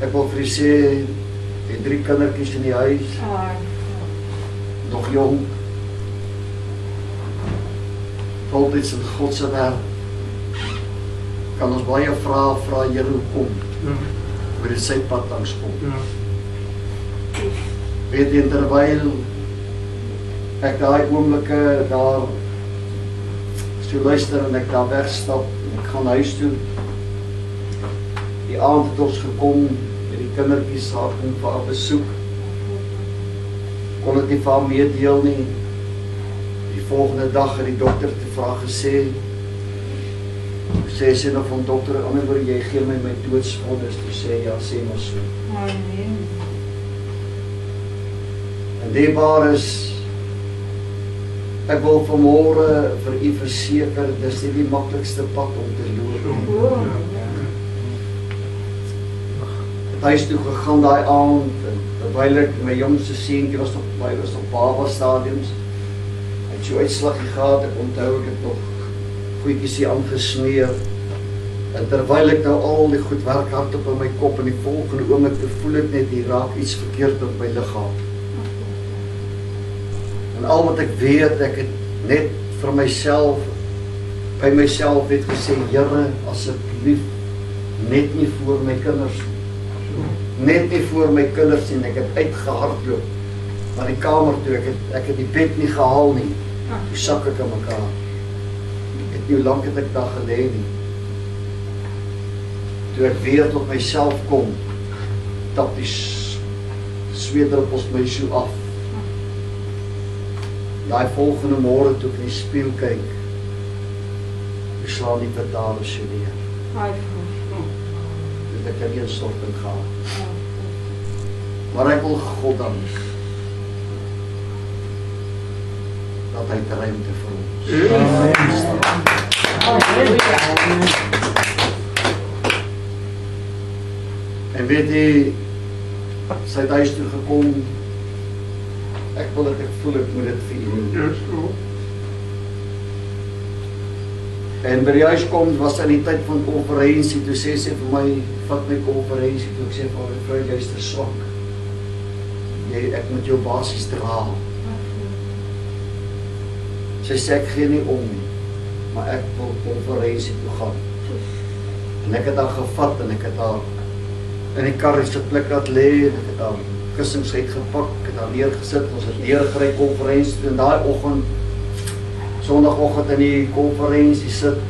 Ek wil vir u sê, die 3 kindertjies in die huis, nog jong, voltyds in God se werk, kan ons baie vra, Here, hoekom? Oor dit sy pad langs kom. Weet jy, terwyl ek daai oomblikke daar so luister en ek daar wegstap, en ek gaan huis toe, die aand het ons gekom, met die kindertjies daar kom vir haar besoek, kon het nie vir haar meedeel nie. Die volgende dag het die dokter te vraag gesê, sê nog van dokter, ander woorde, jy gee my doodsvonnis, toe sê, ja, sê maar so. En dierbaar is, ek wil vanmôre vir u verseker, dis nie die maklikste pad om te loop. Het huis toe gegaan daai aand, en terwyl ek my jongste seentjie was nog baba stadiums, ek het so uitslaggie gehad, ek onthou ek het nog goedjies hier aangesmeer, en terwyl ek nou al die goed werk hard op in my kop, en die volgende oomblik voel ek net, hier raak iets verkeerd op my liggaam. En al wat ek weet, ek het net vir myself, by myself het gesê, Here, asseblief, net nie voor my kinders, net nie voor my kinders, en ek het uitgehardloop, na die kamer toe, ek het die bed nie gehaal nie, toe sak ek in mekaar. Hoe lang het ek daar gelê nie. Toe ek weer tot myself kom, tap die sweetdruppels my so af. Daai volgende môre toe ek in die spieël kyk, ek slaan die pedale so neer. Toe ek in instorting gaan. Maar ek wil God dank, dat hy te ruimte vir ons. En weet jy, sy het huis toe gekom, ek wil dat ek voel, ek moet dit vir u doen. En by die huis kom, was in die tyd van konferensie, toe sê sy vir my, vat my konferensie, toe ek sê vir my vrou, jy is te swak. Ek moet jou basies dra. Sy sê, ek gee nie om nie, maar ek wil konferensie toe gaan. En ek het haar gevat, en ek het haar in die kar se plek laat lê, en ek het haar kussings uitgepak, ek het haar neergesit, ons het neergery konferensie toe, en daai oggend, sondagoggend in die konferensie sit,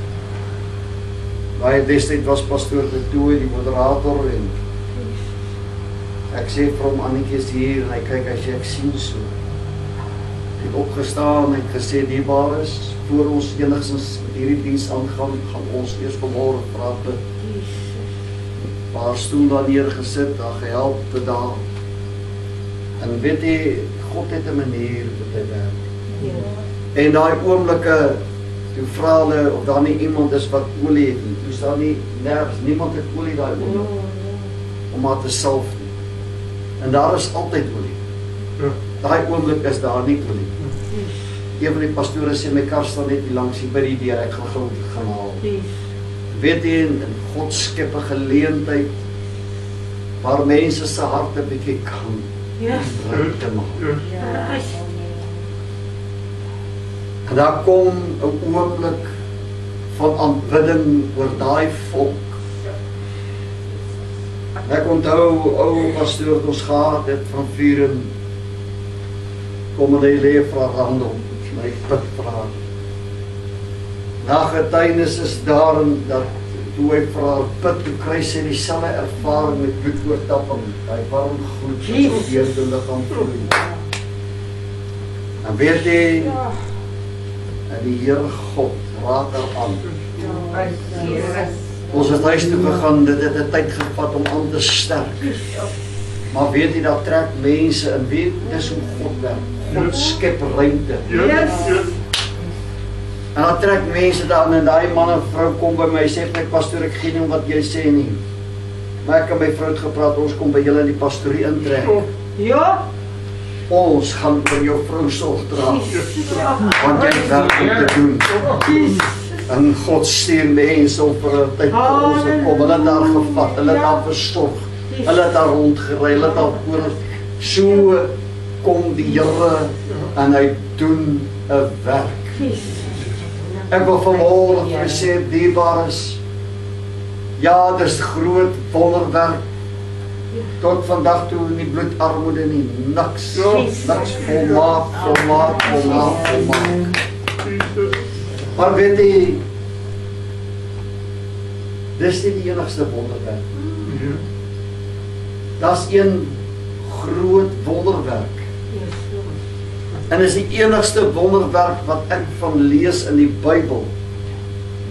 daai destyd was pastoor de Tooi, die moderator, en ek sê vir hom, Annetjie is hier, en hy kyk, hy sê, ek sien so. Ek het opgestaan, en ek gesê, dierbaar is, voor ons enigstens met hierdie diens aangaan, gaan ons eers vanmôre praat bid. Paar stoel daar neergesit, daar gehelp te daar. En weet jy, God het 'n manier wat hy werk. En daai oomblikke, toe vra hulle of daar nie iemand is wat olie het nie. Toe staan nie nergens, niemand het olie daai oomblik om haar te salf nie. En daar is altyd olie. Daai oomblik is daar nie olie. Een van die pastore sê, my kar staan net hier langs hier by die deur, ek gaan haal. Weet jy, in God skep 'n geleentheid waar mense se harte bietjie kan ruimte maak. En daar kom 'n oomblik van aanbidding oor daai volk. Ek onthou, ou pastoor het ons gehad, het van vuren, kom en hy lê vir haar hand op, my put vir haar. Na getuienis is daarin, dat toe hy vir haar put, toe kry sy dieselfde ervaring met bloedoortapping, die warm gloed, wat deur die liggaam vloei. En weet jy, en die Here God raak haar aan. Ons het huis toe gegaan, dit het 'n tyd gevat om aan te sterk. Maar weet jy, dat trek mense, en weet, dis hoe God werk. God skep ruimte. En dan trek mense dan, en die man en vrou kom by my, sê vir my, pastoor, ek gee nie om wat jy sê nie. Maar ek en my vrou het gepraat, ons kom by julle in die pastorie intrek. Ja? Ons gaan vir jou vrou sorg dra, want jy het werk om te doen. En God stuur mense op vir 'n tyd vir ons te kom, hulle het daar gevat, hulle het daar versorg, Hulle het daar rondgery, hulle het daar oor. So kom die Here en hy doen 'n werk. Ek wil vanmôre vir sê, dierbares, ja, dis groot wonderwerk. Tot vandag toe nie bloedarmoede nie, niks volmaak. Maar weet jy, dis nie die enigste wonderwerk. Daar's een groot wonderwerk. En is die enigste wonderwerk wat ek van lees in die Bybel,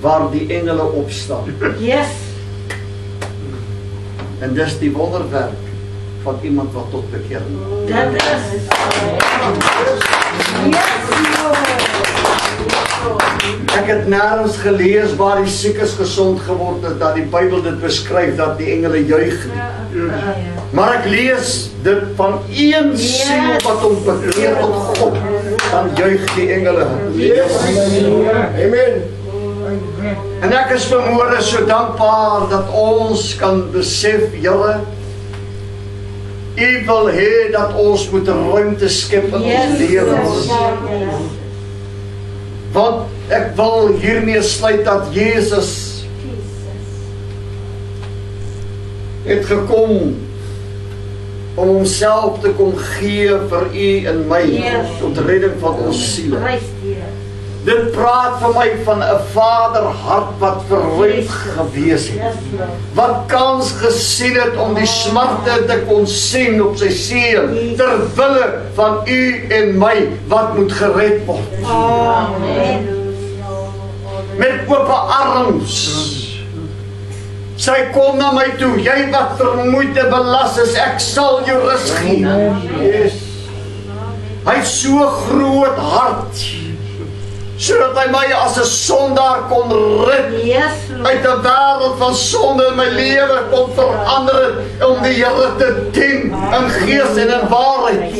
waar die engele opstaan. Yes. En dis die wonderwerk van iemand wat tot bekering kom. Dat is. Ek het nêrens gelees waar die siekes gesond geword het, dat die Bybel dit beskryf, dat die engele juig nie. Maar ek lees dit van een siel wat hom bekeer tot God, dan juig die engele. Amen. En ek is vanmôre so dankbaar dat ons kan besef, Here, U wil hê dat ons moet ruimte skep in ons lewens. Want ek wil hiermee sluit dat Jesus het gekom om homself te kom gee vir u en my tot redding van ons siele. Dit praat vir my van 'n vaderhart wat verruimd gewees het. Wat kans gesien het om die smarte te kon sien op sy seun ter wille van u en my wat moet gered word. Amen. Met oop arms. Sy kom na my toe, jy wat vermoeid en belas is, ek sal jou rus gee. Yes. Hy het so groot hart, sodat hy my as 'n sondaar kon red, uit 'n wêreld van sonde in my lewe kon verander, om die Here te dien, in gees en in waarheid.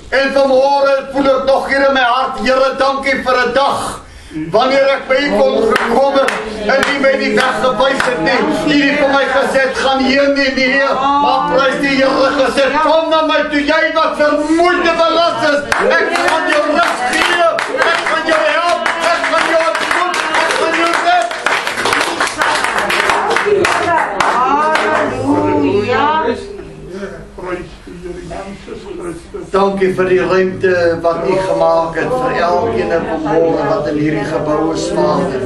En vanmôre voel ek nog hier in my hart, Here, dankie vir 'n dag, wanneer ek by U kon gekom het, en U my nie weggewys het nie, U het vir my gesê, gaan heen nie, maar prys die Here gesê, kom na my toe, jy wat vermoeid en belas is, ek gaan jou rus gee, ek gaan jou help, ek gaan jou ontmoet, ek gaan jou red. Halleluja. Dankie vir die ruimte wat U gemaak het vir elkeen vanmôre wat in hierdie gebou is, Vader.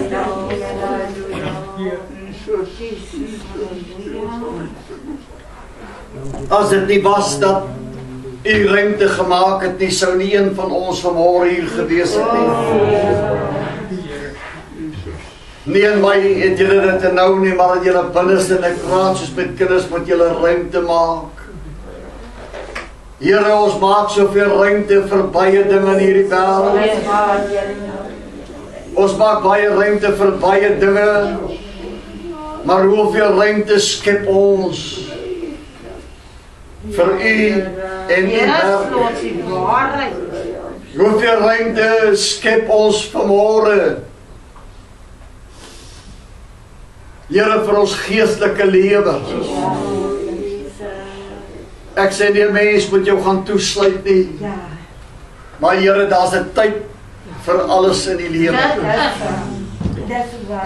As dit nie was dat U ruimte gemaak het nie, sou nie een van ons vanmôre hier gewees het nie. Nie in my het julle dit nou nie, maar in julle binneste, en ek praat soos met kinders, moet julle ruimte maak. Here, ons maak soveel ruimte vir baie dinge in hierdie wêreld. Ons maak baie ruimte vir baie dinge, maar hoeveel ruimte skep ons vir U en U werk? Hoeveel ruimte skep ons vanmôre, Here, vir ons geestelike lewe? Ek sê nie, mens moet jou gaan toesluit nie. Maar Here, daar's 'n tyd vir alles in die lewe.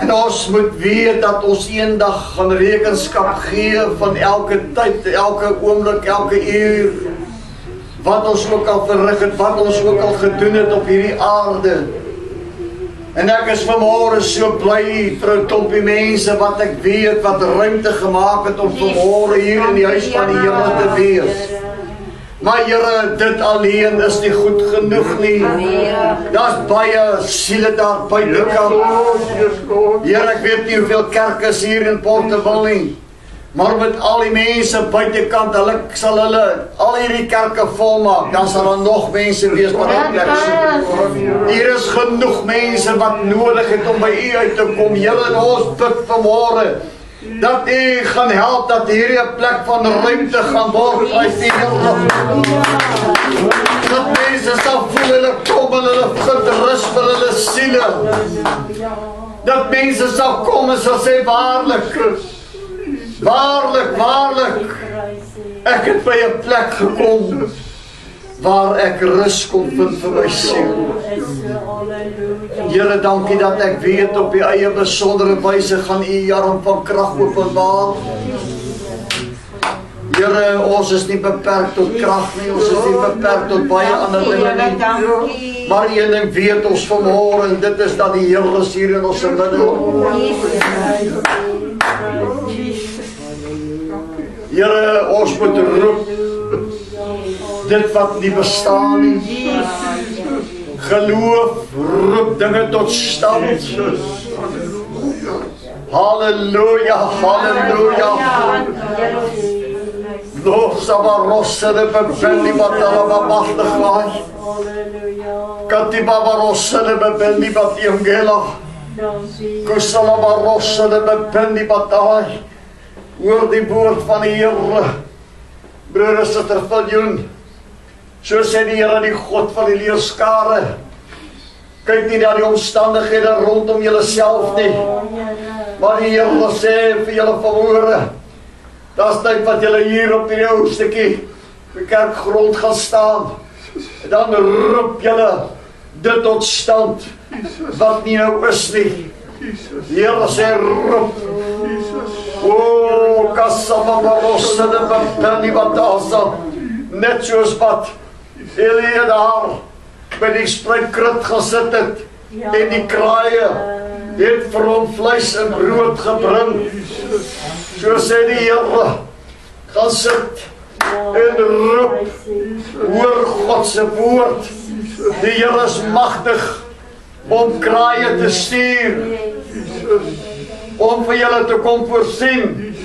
En ons moet weet dat ons eendag gaan rekenskap gee van elke tyd, elke oomblik, elke uur, wat ons ook al verrig het, wat ons ook al gedoen het op hierdie aarde. En ek is vanmôre so bly vir 'n klompie mense wat ek weet wat ruimte gemaak het om vanmôre hier in die huis van die Here te wees. Maar Here, dit alleen is nie goed genoeg nie. Daar's baie siele daar buitekant. Here, ek weet nie hoeveel kerke is hier in Porteville nie. Maar met al die mense buitekant, sal hulle al hierdie kerke volmaak, dan sal daar nog mense wees wat op plek soek. Hier is genoeg mense wat nodig het om by U uit te kom. Here, en ons bid vanmôre dat U gaan help dat hierdie 'n plek van ruimte gaan word uit die Here. Dat mense sal voel hulle kom en hulle vind rus vir hulle siele. Dat mense sal kom en sal sê waarlik, Waarlik, waarlik, ek het by 'n plek gekom waar ek rus kon vind vir my siel. Here, dankie dat ek weet op die eie besondere wyse gaan U arm van krag openbaar. Here, ons is nie beperk tot krag nie, ons is nie beperk tot baie ander dinge nie. Maar een ding weet ons vanmôre, en dit is dat die Here is hier in ons midde. Here, ons moet roep dit wat nie bestaan nie. Geloof roep dinge tot stand. Halleluja, halleluja. Losabarosse de bebendi batalaba machtigwaai. Katibabarosse de bebendi batiangela. Kusalabarosse de bebendi bataai. Hoor die woord van die Here. Broer, is dit 'n viljoen? So sê die Here, die God van die leerskare. Kyk nie na die omstandighede rondom julleself nie. Maar die Here sê vir julle vanmôre, dat is tyd wat julle hier op die ou stukkie die kerkgrond gaan staan. En dan roep julle dit tot stand wat nie nou is nie. Die Here sê roep. O, Kassababarosse de Bapeni Batasa. Net soos wat Elie daar by die spruitkrut gesit het en die kraaie het vir hom vleis en brood gebring. So sê die Here, gaan sit en roep, hoor God se woord. Die Here is magtig om kraaie te stuur, om vir julle te kom voorsien.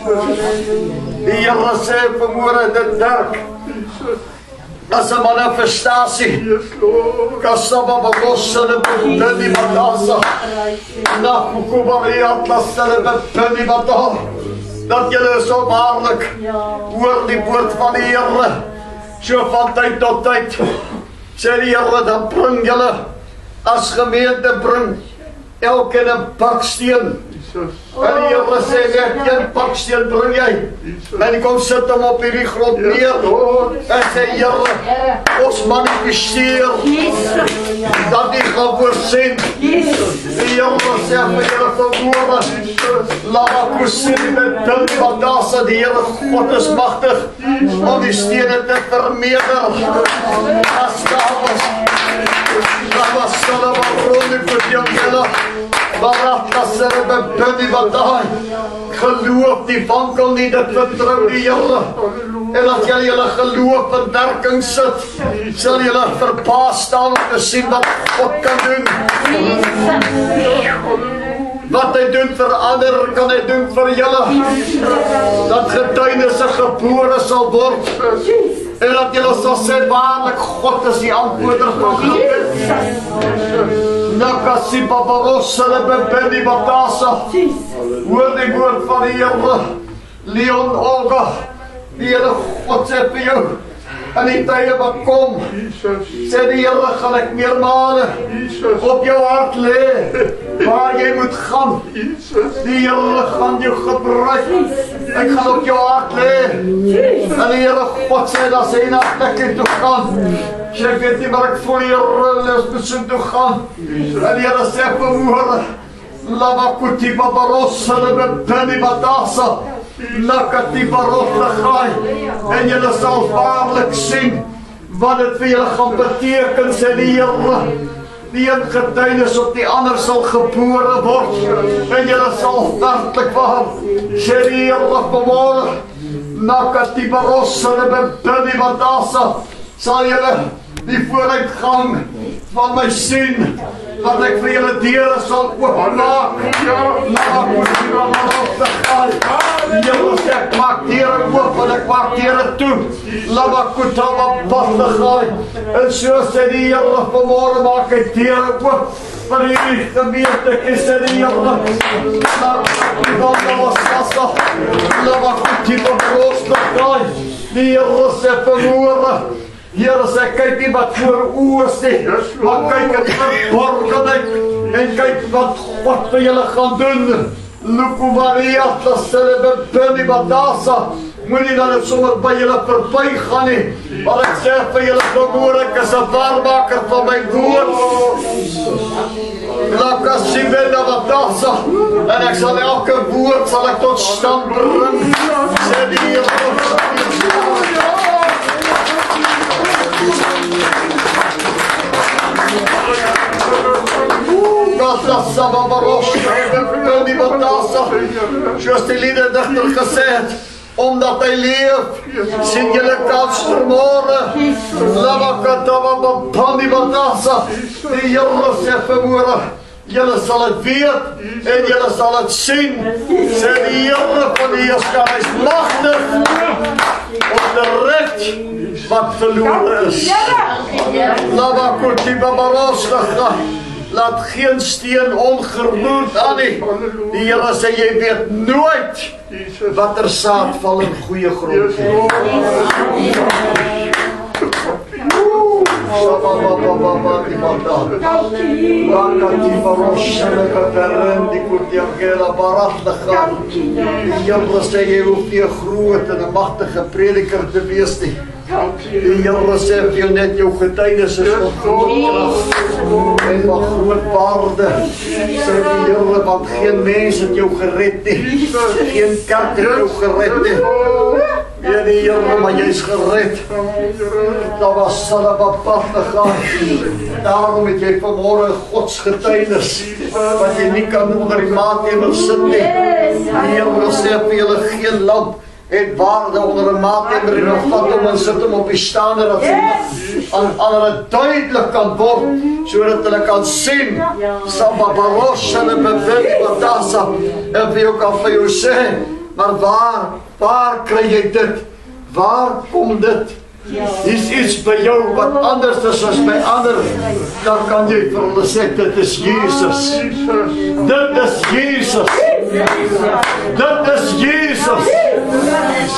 Die Here sê vanmôre dit werk as 'n manifestasie. Kassababarosse de bebendi batasa. Nakukubariatlasse de bebendi batasa. Dat julle so waarlik hoor die woord van die Here. So van tyd tot tyd sê die Here, dan bring julle as gemeente bring elkeen 'n baksteen. En die Here sê net een baksteen bring jy. En die kom sit hom op hierdie grond neer. En sê Here, ons manifesteer dat die gaan voorsien. Die Here sê vir julle vanmôre, laat ons sien met dit wat daar sê, die Here God is magtig om die stene te vermeerder. As daar was geloof die wankel nie, dit vertrou die Here. En dat julle geloof in werking sit, sal julle verbaas staan om te sien wat God kan doen. Wat hy doen vir ander, kan hy doen vir julle. Dat getuienisse gebore sal word. En dat julle sal sê, waarlik God is die antwoorder van gebed. Nakasibabarosse de bebendi batasa. Hoor die woord van die Here. Leon Olga, die Here God sê vir jou, in die tye wat kom, sê die Here, gaan ek meermale op jou hart lê, waar jy moet gaan. Die Here gaan jou gebruik. Ek gaan op jou hart lê. En die Here God sê, dat sy na plekke toe gaan. Ek weet nie, maar ek voel die Here besoek toe gaan. En die Here sê vanmôre, Lavakuti babarosse de bebendi batasa. Nakati barosse gaai. En julle sal waarlik sien wat dit vir julle gaan beteken, sê die Here. Die een getuienis op die ander sal gebore word. En julle sal werklik waar, sê die Here vanmôre, Nakati barosse de bebendi batasa. Sal julle die vooruitgang van my sien, wat ek vir julle deure sal oopmaak. Julle sê, ek maak deure oop en ek maak deure toe. En so sê die Here vanmôre, maak hy deure oop vir hierdie gemeente, sê die Here. Die Here sê vanmôre, Here sê, kyk nie wat voor oë sê, maar kyk in verborgenheid en kyk wat God vir julle gaan doen. Luku Maria, dat zullen Benny Badasa. Moet je dan het zomaar bij jullie voorbij gaan nie. Maar ik zeg bij jullie vermoor, ik is een waarmaker van mijn woord. Laka Sibenda Badasa. En ik zal elke woord zal ik tot stand brengen. Zeg die hier. Badasa, Babarosh, Benny Badasa. Zoals die liederdichter gezegd. Omdat hij leeft, zien jullie kans vermoorden. Lavakatava Bandi Badasa. Die jullie zegt vermoorden. Jullie zal het weten en jullie zal het zien. Zijn die jullie van die Heerschap is machtig. Op de recht wat verloren is. Lavakuti Babaroska. Laat geen steen ongeroerd aan nie. Die Here sê jy weet nooit wat er zaad val in goeie grond. Die Here sê jy hoef nie 'n groot en 'n magtige prediker te wees nie. Die Here sê vir jou net jou getuienis is van groot krag en van groot waarde. Sê die Here, want geen mens het jou gered nie. Geen kerk het jou gered nie. Weer die Here, maar jy is gered. Dat was sal op pad te gaan. Daarom het jy vanmôre Gods getuienis wat jy nie kan onder die maattemer sit nie. Die Here sê vir julle geen lamp het waarde onder 'n maattemer en of vat om en sit hom op die staande dat aan ander duidelik kan word sodat hulle kan sien Samba Barosh en Beveli Badasa en vir jou kan vir jou sê maar waar kry jy dit? Waar kom dit? Is iets by jou wat anders is as by ander, dan kan jy vir hulle sê dit is Jesus. Dit is Jesus. Dit is Jesus.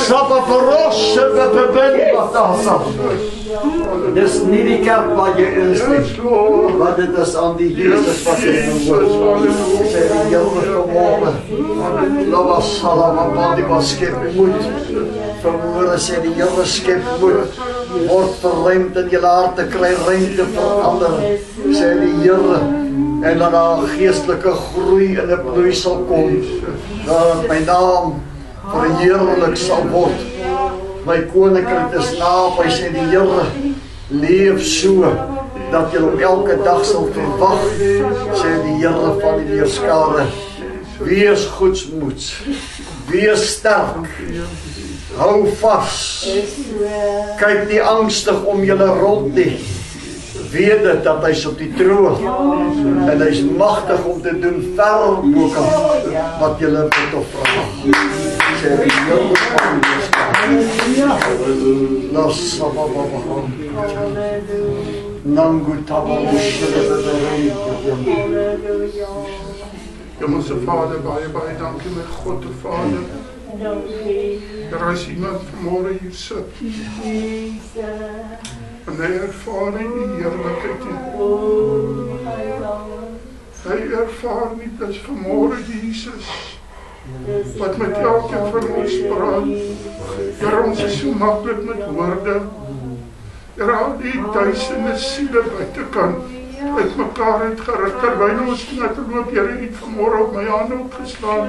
Sapa Barosh en Beveli Badasa. Dis nie die kerk waar jy is nie, maar dit is aan die Jesus wat jy verhoor. Sê die Here vanmôre, Lava Salama Bandi was skep moed. Vanmôre sê die Here skep moed. Word verruimd in julle harte, kry ruimte vir ander. Sê die Here, en dat daar geestelike groei in 'n bloei sal kom. Dat my naam verheerlik sal word. My koninkryk is naby, sê die Here. Leef so dat jy op elke dag sal verwag, sê die Here van die Heerskare. Wees goedsmoeds, wees sterk, hou vas, kyk nie angstig om julle rond nie. Weet dit dat hy is op die troon en hy is magtig om te doen ver bokant wat julle bid of vra. Sê die Here van die Heerskare. Hemelse Vader, baie dankie met God te Vader. Daar is iemand vanmôre hier sit. En hy ervaar nie die heerlikheid nie. Hy ervaar nie, dis vanmôre Jesus wat met elkeen van ons praat. Here, ons is so maklik met woorde. Here, al die duisende siele buitekant uit mekaar het geruk, terwyl ons net loop, Here het vanmôre op my hande opgeslaan.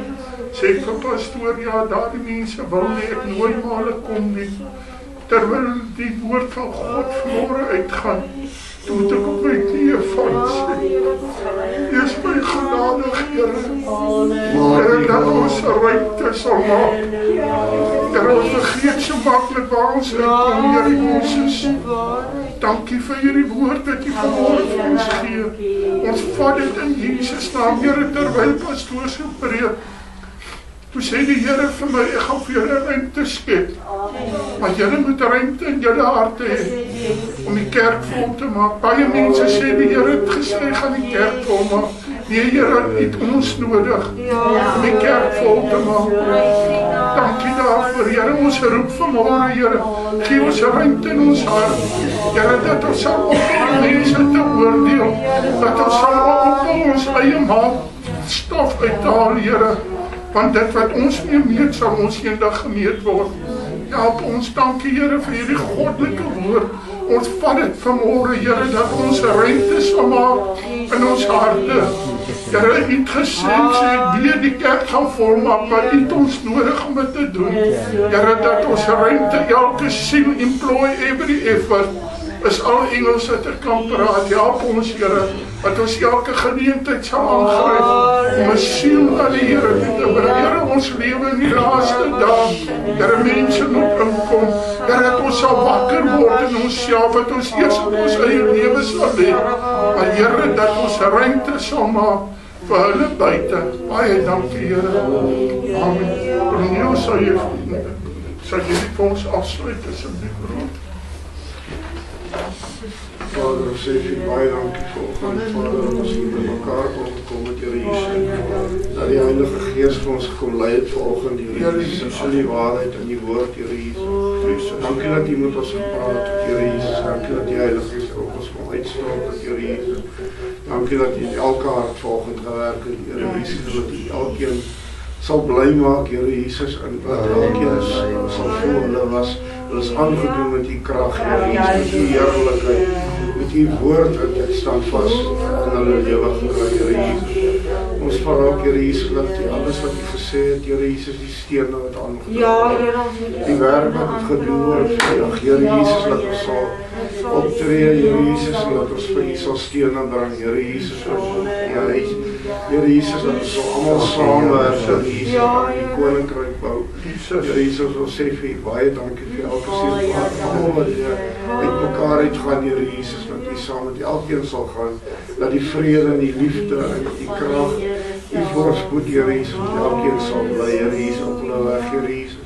Sê ek vir pastoor, ja, daardie mense wil nie ek nooit male kom nie. Terwyl die woord van God vanmôre uitgaan, toe moet ek op my knieë val sê, Dis my genadig, Here. Here, dat ons ruimte sal maak. Here, ons vergeet so maklik waar ons uitkom, Here Jesus. Dankie vir hierdie woord wat jy vanmôre vir ons gee. Ons vat dit in Jesus naam, Here, terwyl pastoor se preek. Toe sê die Here vir my, ek gaan vir julle ruimte skep. Maar julle moet ruimte in julle harte hê om die kerk vol te maak. Baie mense sê die Here het gesê gaan die kerk vol maak. Nee, Here het ons nodig om die kerk vol te maak. Dankie daarvoor, Here, ons roep vanmôre, Here. Gee ons ruimte in ons hart. Here, dat ons sal ophou mense te oordeel. Dat ons sal ophou ons eie maak stof uithaal, Here. Want dit wat ons nie meet, sal ons eendag gemeet word. Help ons, dankie Here vir hierdie goddelike woord. Ons vat dit vanmôre, Here, dat ons ruimte sal maak in ons harte. Here, U het gesê, ek weet die kerk gaan volmaak, maar U het ons nodig om dit te doen. Here, dat ons ruimte, elke siel, employ every effort, is al Engels wat ek kan praat. Help ons, Here, dat ons elke geleentheid sal aangryp om 'n siel na die Here te bring. Here, ons lewe in die laaste dae. Here, mense moet inkom. Here, dat ons sal wakker word in onsself, dat ons eers op ons eie lewe sal lê. Maar Here, dat ons ruimte sal maak vir hulle buite. Baie dankie, Here. Amen. Corneel, sal jy vir ons afsluit asseblief, broer? Vader, ons sê vir baie dankie volgende, Vader, dat ons hier by mekaar kon gekom het, Here Jesus, dat die Heilige Gees vir ons gekom lei het volgende, Here Jesus, in die waarheid en die woord, Here Jesus. Dankie dat U met ons gepraat het, Here Jesus, dankie dat die Heilige Gees op ons kom uitstroom het, Here Jesus. Dankie dat U in elke hart volgende gewerk het, Here Jesus, dat U elkeen sal bly maak, Here Jesus, en dat elkeen sal voel hulle was. Hulle is aangedoen met U krag, Here Jesus, met U heerlikheid, met U woord wat dit staan vas in hulle lewe gekry, Here Jesus. Ons vra ook, Here Jesus, dat alles wat U gesê het, Here Jesus, die stene wat aangedoen word, die werk wat het gedoen word, Here Jesus, dat ons sal optree, Here Jesus, en dat ons vir U sal stene bring, Here Jesus, Here Jesus, dat ons sal almal saamwerk, Here Jesus, dat die koninkryk bou. Here Jesus, ons sê vir U baie dankie vir elke seun, almal wat uit mekaar uitgaan, Here Jesus, dat U saam met elkeen sal gaan, dat die vrede en die liefde en die krag U voorspoed, Here Jesus, met elkeen sal bly, Here Jesus, op hulle weg, Here Jesus.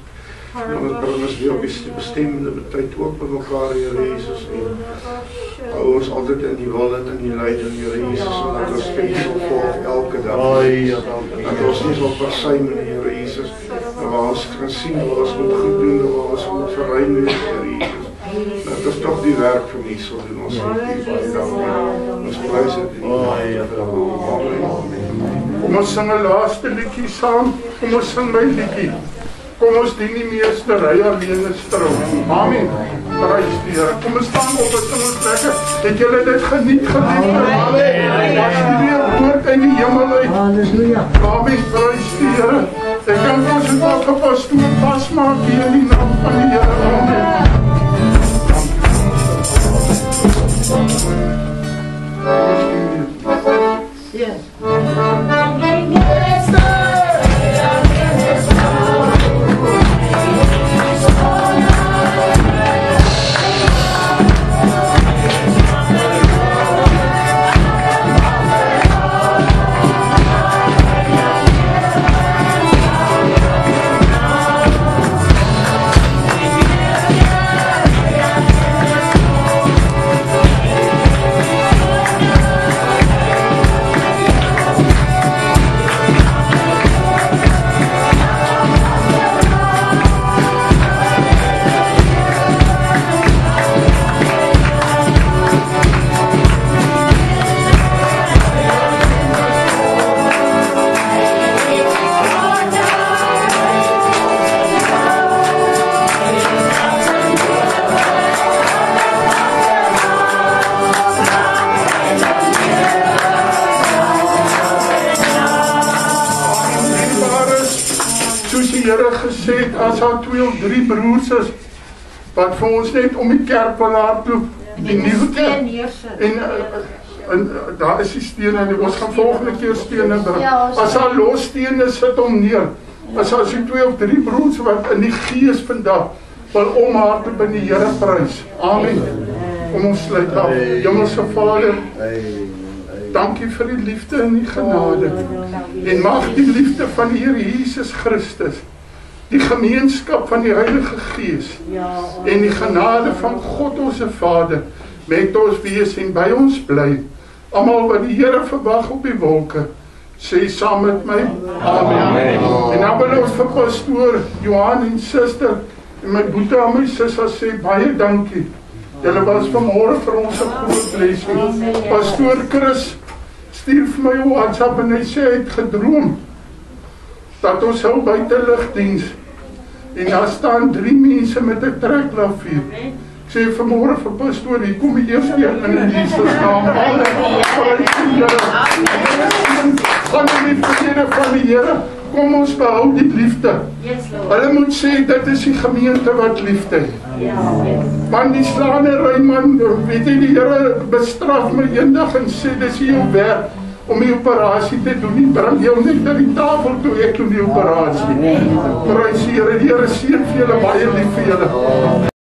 En ons bring ons weer op die bestemde tyd ook by mekaar, Here Jesus, en hou ons altyd in die wil en in die leiding, Here Jesus, en dat ons vir U sal volg elke dag, dat ons nie sal versuim in, Here Jesus, en waar ons kan sien, waar ons moet goed doen, waar ons moet verruim wees, Here Jesus, dat ons toch die werk van U sal doen, ons sal die baie dankie, ons prijs het in Kom ons sing 'n laaste liedjie saam, kom ons sing my liedjie. Kom ons dien die meestery alleen is trou. Amen. Prys die Here. Kom ons staan op en sing ons lekker. Het julle dit geniet, geliefde? Amen. Was die woord in die hemel uit. Halleluja. Amen. Prys die Here. Ek kan ons het ook gepastoor pasmaak hier in die naam van die Here. Amen. Yes. As daar 2 of 3 broers is wat vir ons net om die kerk wil hardloop, die nuwe kerk, en daar is die stene, en ons gaan volgende keer stene bring. As daar los stene sit om neer, as daar 2 of 3 broers wat in die gees vandag wil omhardloop in die Here prys. Amen. Kom ons sluit af. Hemelse Vader, dankie vir die liefde en die genade, en mag die liefde van die Here Jesus Christus, die gemeenskap van die Heilige Gees en die genade van God onze Vader met ons wees en by ons bly. Almal wat die Here verwag op die wolke, sê saam met my, Amen. En dan wil ons vir pastoor Johan en suster en my boete en my sister sê baie dankie. Julle was vanmôre vir ons 'n groot blessing. Pastoor Chris stuur vir my WhatsApp en hy sê hy het gedroom dat ons hou buiteligdiens en daar staan 3 mense met 'n trekklavier. Ek sê vanmôre vir pastoor, hier kom die eerste een in Jesus naam. Alle prys die Here. Van die vrede van die Here, kom ons behou die liefde. Hulle moet sê, dit is die gemeente wat liefde het. Man, die slaanery man, weet jy, die Here bestraf my eendag en sê, dis jou werk om die operasie te doen, nie bring jou net na die tafel toe, ek doen die operasie. Prys die Here seën vir julle, baie lief vir julle.